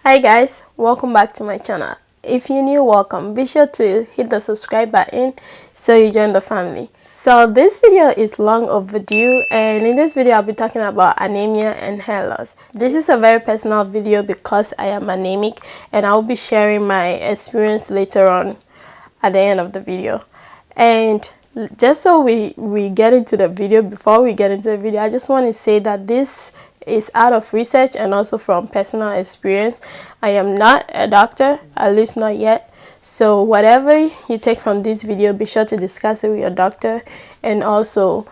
Hi guys, welcome back to my channel. If you're new, welcome. Be sure to hit the subscribe button so you join the family. So this video is long overdue, and in this video I'll be talking about anemia and hair loss. This is a very personal video because I am anemic, and I'll be sharing my experience later on at the end of the video. And just so we get into the video, before we get into the video, I just want to say that this is out of research and also from personal experience. I am not a doctor, at least not yet. So whatever you take from this video, be sure to discuss it with your doctor, and also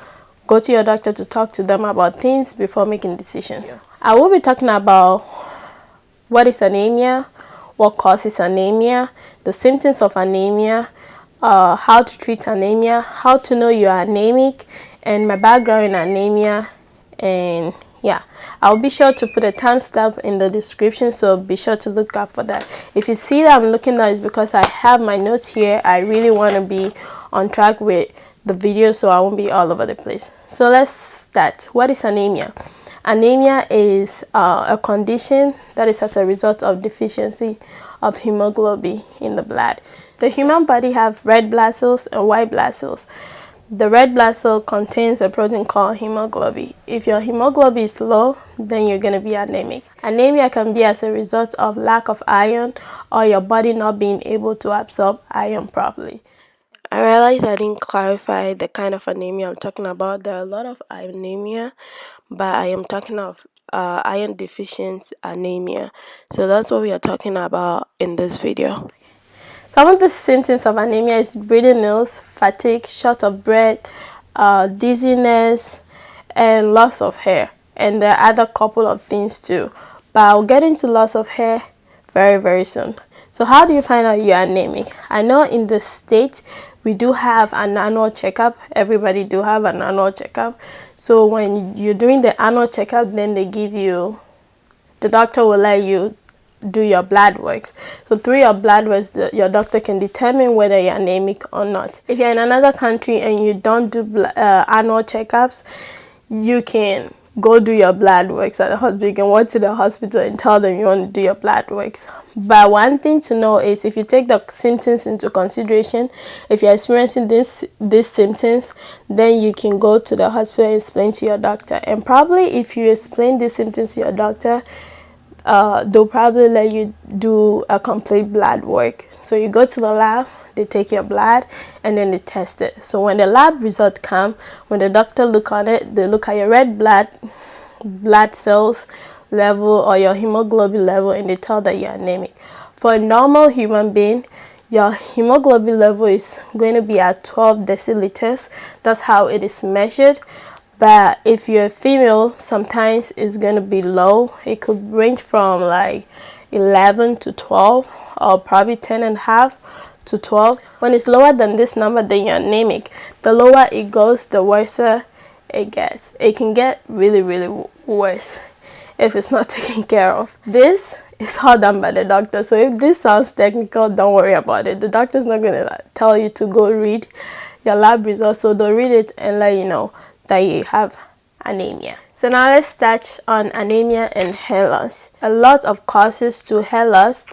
go to your doctor to talk to them about things before making decisions. I will be talking about what is anemia, what causes anemia, the symptoms of anemia, how to treat anemia, how to know you are anemic, and my background in anemia. And yeah, I'll be sure to put a timestamp in the description, so be sure to look up for that. If you see that I'm looking down, it's because I have my notes here. I really want to be on track with the video so I won't be all over the place. So let's start. What is anemia? Anemia is a condition that is as a result of deficiency of hemoglobin in the blood. The human body have red blood cells and white blood cells. The red blood cell contains a protein called hemoglobin. If your hemoglobin is low, then you're going to be anemic. Anemia can be as a result of lack of iron or your body not being able to absorb iron properly. I realized I didn't clarify the kind of anemia I'm talking about. There are a lot of anemia, but I am talking of iron deficiency anemia. So that's what we are talking about in this video. Some of the symptoms of anemia is breathing ills, fatigue, short of breath, dizziness, and loss of hair. And there are other couple of things too. But I'll get into loss of hair very soon. So how do you find out you're anemic? I know in the States we do have an annual checkup. Everybody do have an annual checkup. So when you're doing the annual checkup, then they give you, the doctor will let you do your blood works. So through your blood works, your doctor can determine whether you're anemic or not. If you're in another country and you don't do annual checkups, you can go do your blood works at the hospital. You can walk to the hospital and tell them you want to do your blood works. But one thing to know is, if you take the symptoms into consideration, if you're experiencing these symptoms, then you can go to the hospital and explain to your doctor. And probably if you explain these symptoms to your doctor, they'll probably let you do a complete blood work. So you go to the lab, they take your blood, and then they test it. So when the lab result come, when the doctor look on it, they look at your red blood cells level or your hemoglobin level, and they tell that you're anemic. For a normal human being, your hemoglobin level is going to be at 12 deciliters. That's how it is measured. But if you're a female, sometimes it's going to be low. It could range from like 11 to 12, or probably 10 and a half to 12. When it's lower than this number, then you're anemic. The lower it goes, the worse it gets. It can get really worse if it's not taken care of. This is all done by the doctor. So if this sounds technical, don't worry about it. The doctor's not going to tell you to go read your lab results. So they'll read it and let you know that you have anemia. So now let's touch on anemia and hair loss. A lot of causes to hair loss,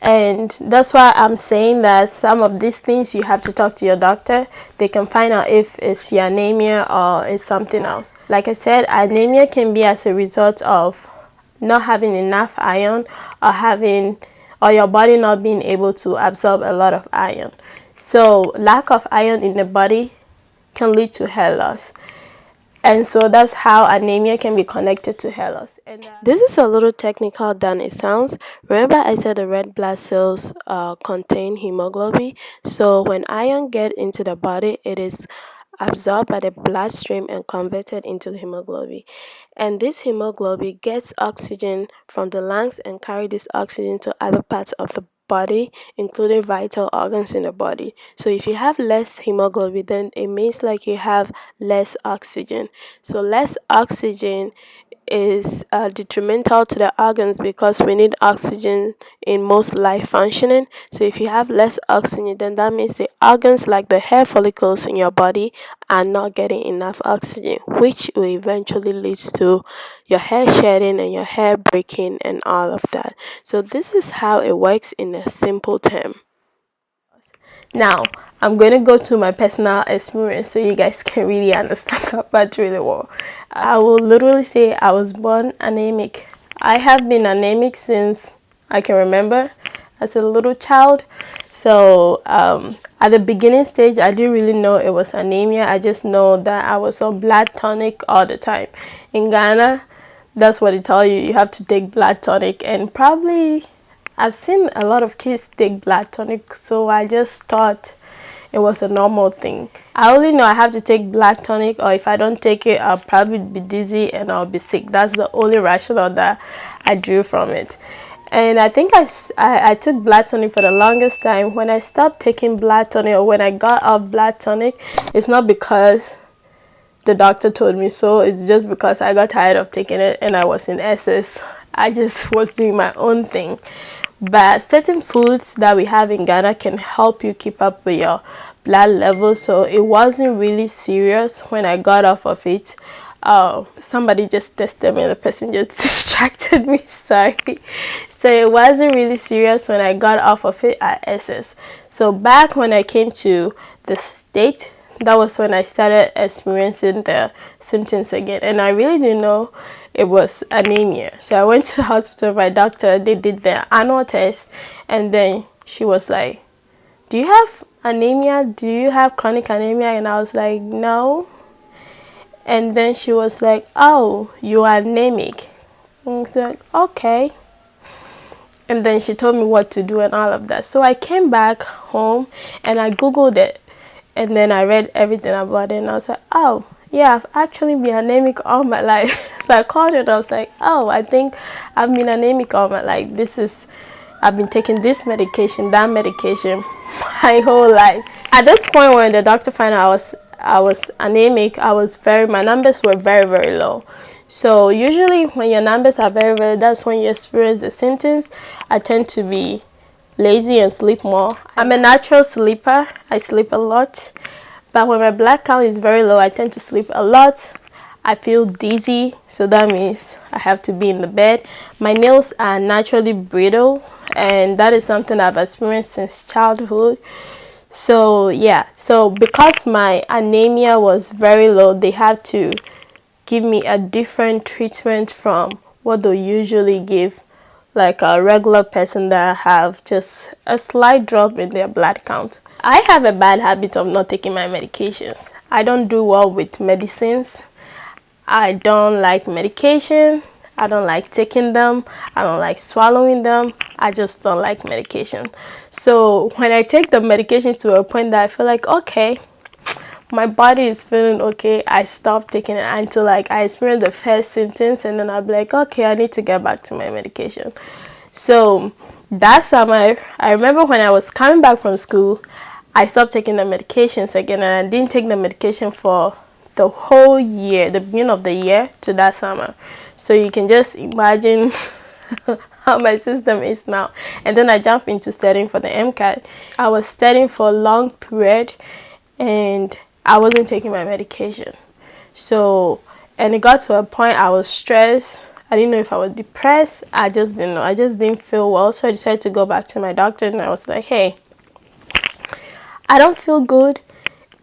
and that's why I'm saying that some of these things you have to talk to your doctor. They can find out if it's your anemia or it's something else. Like I said, anemia can be as a result of not having enough iron, or your body not being able to absorb a lot of iron. So lack of iron in the body can lead to hair loss. And so that's how anemia can be connected to hair loss. And this is a little technical than it sounds. Remember I said the red blood cells contain hemoglobin. So when iron get into the body, it is absorbed by the bloodstream and converted into hemoglobin. And this hemoglobin gets oxygen from the lungs and carry this oxygen to other parts of the body, including vital organs in the body. So if you have less hemoglobin, then it means like you have less oxygen. So less oxygen is detrimental to the organs because we need oxygen in most life functioning. So if you have less oxygen, then that means the organs like the hair follicles in your body are not getting enough oxygen, which will eventually leads to your hair shedding and your hair breaking and all of that. So this is how it works in a simple term. Now, I'm going to go to my personal experience so you guys can really understand that part really well. I will literally say I was born anemic. I have been anemic since I can remember as a little child. So at the beginning stage, I didn't really know it was anemia. I just know that I was on blood tonic all the time. In Ghana, that's what they tell you. You have to take blood tonic, and probably I've seen a lot of kids take blood tonic, so I just thought it was a normal thing. I only know I have to take blood tonic, or if I don't take it, I'll probably be dizzy and I'll be sick. That's the only rationale that I drew from it. And I think I took blood tonic for the longest time. When I stopped taking blood tonic, or when I got off blood tonic, it's not because the doctor told me so. It's just because I got tired of taking it and I was in excess. I just was doing my own thing. But certain foods that we have in Ghana can help you keep up with your blood level. So it wasn't really serious when I got off of it. Somebody just tested me and the person just distracted me. Sorry. So it wasn't really serious when I got off of it at SS. So back when I came to the state, that was when I started experiencing the symptoms again, and I really didn't know it was anemia. So I went to the hospital. My doctor, they did the annual test, and then she was like, do you have anemia? Do you have chronic anemia? And I was like, no. And then she was like, oh, you are anemic. And I was like, okay. And then she told me what to do and all of that. So I came back home and I googled it. And then I read everything about it and I was like, oh, yeah, I've actually been anemic all my life. So I called her and I was like, oh, I think I've been anemic all my life. I've been taking this medication, that medication, my whole life. At this point when the doctor found out I was anemic, my numbers were very, very low. So usually when your numbers are very, very, that's when you experience the symptoms. I tend to be lazy and sleep more. I'm a natural sleeper. I sleep a lot. But when my blood count is very low, I tend to sleep a lot. I feel dizzy, so that means I have to be in the bed. My nails are naturally brittle, and that is something I've experienced since childhood. So yeah, so because my anemia was very low, they had to give me a different treatment from what they usually give like a regular person that have just a slight drop in their blood count. I have a bad habit of not taking my medications. I don't do well with medicines. I don't like medication. I don't like taking them. I don't like swallowing them. I just don't like medication. So when I take the medications to a point that I feel like, okay, my body is feeling okay, I stop taking it until like I experience the first symptoms, and then I'll be like, okay, I need to get back to my medication. So that summer, I remember when I was coming back from school, I stopped taking the medications again, and I didn't take the medication for the whole year, the beginning of the year to that summer. So you can just imagine how my system is now. And then I jumped into studying for the MCAT. I was studying for a long period and I wasn't taking my medication. So, and it got to a point I was stressed. I didn't know if I was depressed. I just didn't know. I just didn't feel well. So I decided to go back to my doctor and I was like, hey, I don't feel good.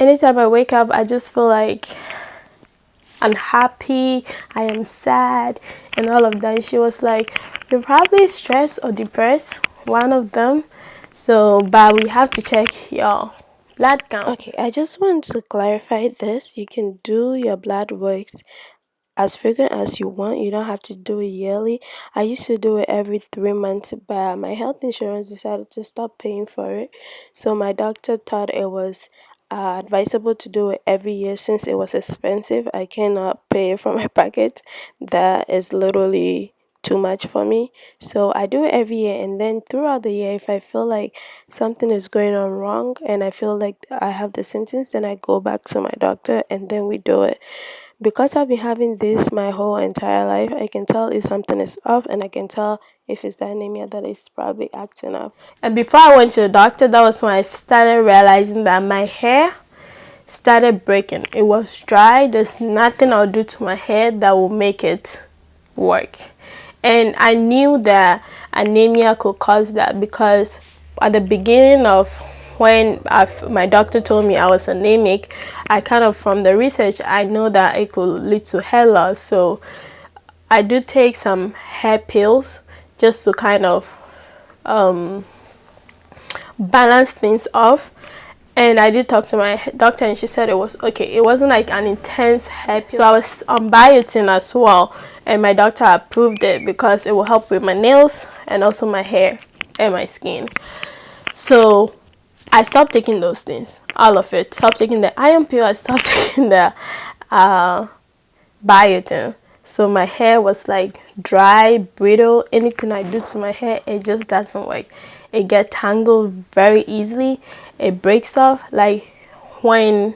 Anytime I wake up, I just feel like unhappy, I am sad, and all of that. And she was like, you're probably stressed or depressed, one of them. So, but we have to check your blood count. Okay, I just want to clarify this. You can do your blood works as frequent as you want. You don't have to do it yearly. I used to do it every 3 months, but my health insurance decided to stop paying for it. So my doctor thought it was advisable to do it every year since it was expensive. I cannot pay it from my pocket. That is literally too much for me. So I do it every year, and then throughout the year, if I feel like something is going on wrong and I feel like I have the symptoms, then I go back to my doctor and then we do it. because I've been having this my whole entire life, I can tell if something is off, and I can tell if it's the anemia that is probably acting up. And before I went to the doctor, that was when I started realizing that my hair started breaking. It was dry. There's nothing I'll do to my hair that will make it work. And I knew that anemia could cause that, because at the beginning of when my doctor told me I was anemic, I kind of, from the research, I know that it could lead to hair loss. So I do take some hair pills just to kind of balance things off. And I did talk to my doctor, and she said it was okay. It wasn't like an intense hair pill. So I was on biotin as well, and my doctor approved it because it will help with my nails and also my hair and my skin. So I stopped taking those things, all of it. Stopped taking the iron pill. I stopped taking the biotin. So my hair was like dry, brittle. Anything I do to my hair, it just doesn't work. It gets tangled very easily. It breaks off. Like when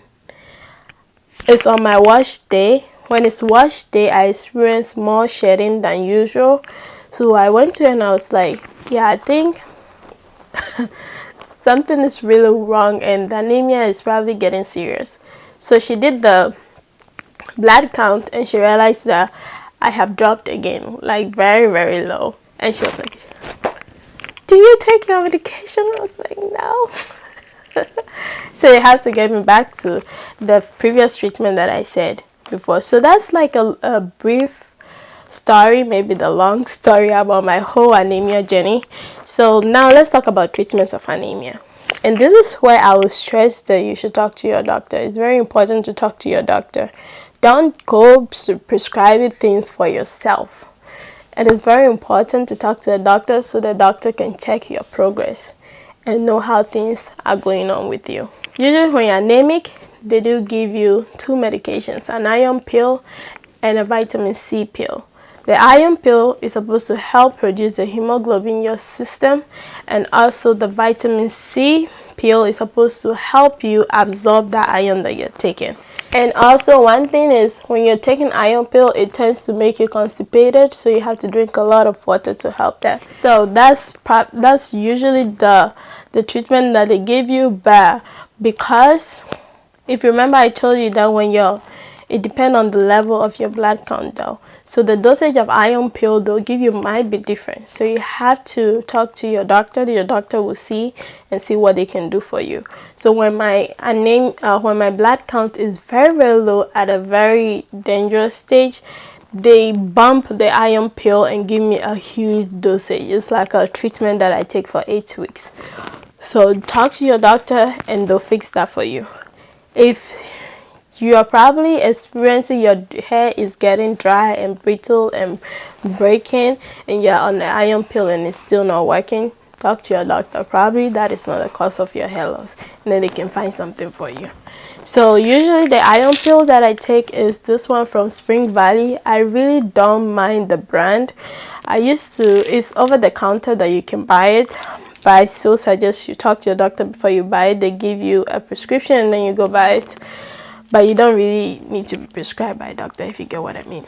it's on my wash day, when it's wash day, I experience more shedding than usual. So I went to her and I was like, yeah, I think something is really wrong and the anemia is probably getting serious. So she did the blood count and she realized that I have dropped again, like very, very low. And she was like, do you take your medication? I was like, no. So they have to get me back to the previous treatment that I said before. So that's like a brief story, maybe the long story about my whole anemia journey. So now let's talk about treatments of anemia. And this is where I will stress that you should talk to your doctor. It's very important to talk to your doctor. Don't go prescribing things for yourself. It is very important to talk to the doctor so the doctor can check your progress and know how things are going on with you. Usually when you're anemic, they do give you two medications, an iron pill and a vitamin C pill. The iron pill is supposed to help produce the hemoglobin in your system, and also the vitamin C pill is supposed to help you absorb that iron that you're taking. And also one thing is, when you're taking iron pill, it tends to make you constipated, so you have to drink a lot of water to help that. So that's usually the treatment that they give you. But because if you remember, I told you that when it depends on the level of your blood count though. So the dosage of iron pill they'll give you might be different. So you have to talk to your doctor. Your doctor will see what they can do for you. So when my blood count is very, very low, at a very dangerous stage, they bump the iron pill and give me a huge dosage. It's like a treatment that I take for 8 weeks. So talk to your doctor and they'll fix that for you. If you are probably experiencing your hair is getting dry and brittle and breaking, and you're on the iron pill and it's still not working, talk to your doctor. Probably that is not the cause of your hair loss, and then they can find something for you. So usually the iron pill that I take is this one from Spring Valley. I really don't mind the brand. It's over the counter that you can buy it, but I still suggest you talk to your doctor before you buy it. They give you a prescription and then you go buy it. But you don't really need to be prescribed by a doctor, if you get what I mean.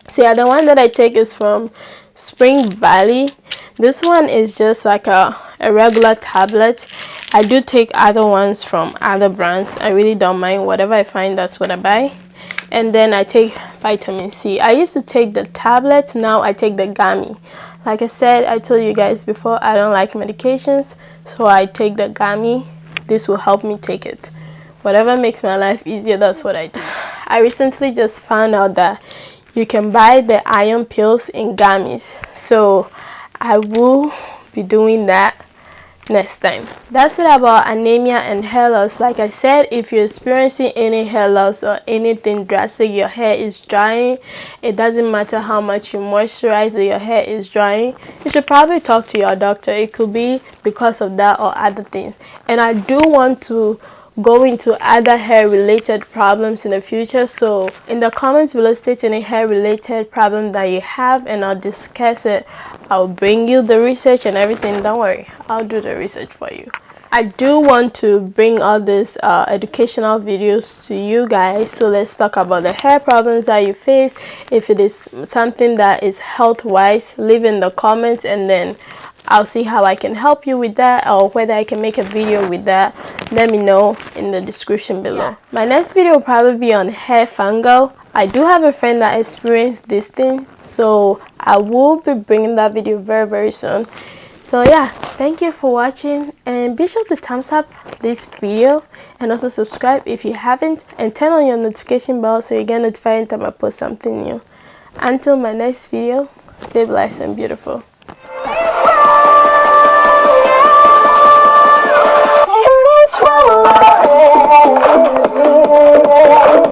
So yeah, the one that I take is from Spring Valley. This one is just like a regular tablet. I do take other ones from other brands. I really don't mind. Whatever I find, that's what I buy. And then I take vitamin C. I used to take the tablets. Now I take the gummy. Like I said, I told you guys before, I don't like medications, so I take the gummy. This will help me take it. Whatever makes my life easier, that's what I do. I recently just found out that you can buy the iron pills in gummies. So I will be doing that next time. That's it about anemia and hair loss. Like I said, if you're experiencing any hair loss or anything drastic, your hair is drying, it doesn't matter how much you moisturize it, your hair is drying, you should probably talk to your doctor. It could be because of that or other things. And I do want to go into other hair related problems in the future, so in the comments below state any hair related problem that you have and I'll discuss it. I'll bring you the research and everything. Don't worry, I'll do the research for you. I do want to bring all these educational videos to you guys. So let's talk about the hair problems that you face. If it is something that is health wise, leave in the comments, and then I'll see how I can help you with that, or whether I can make a video with that. Let me know in the description below. My next video will probably be on hair fungal. I do have a friend that experienced this thing, so I will be bringing that video very soon. So yeah, thank you for watching, and be sure to thumbs up this video and also subscribe if you haven't, and turn on your notification bell so you get notified anytime I post something new. Until my next video, stay blessed and beautiful.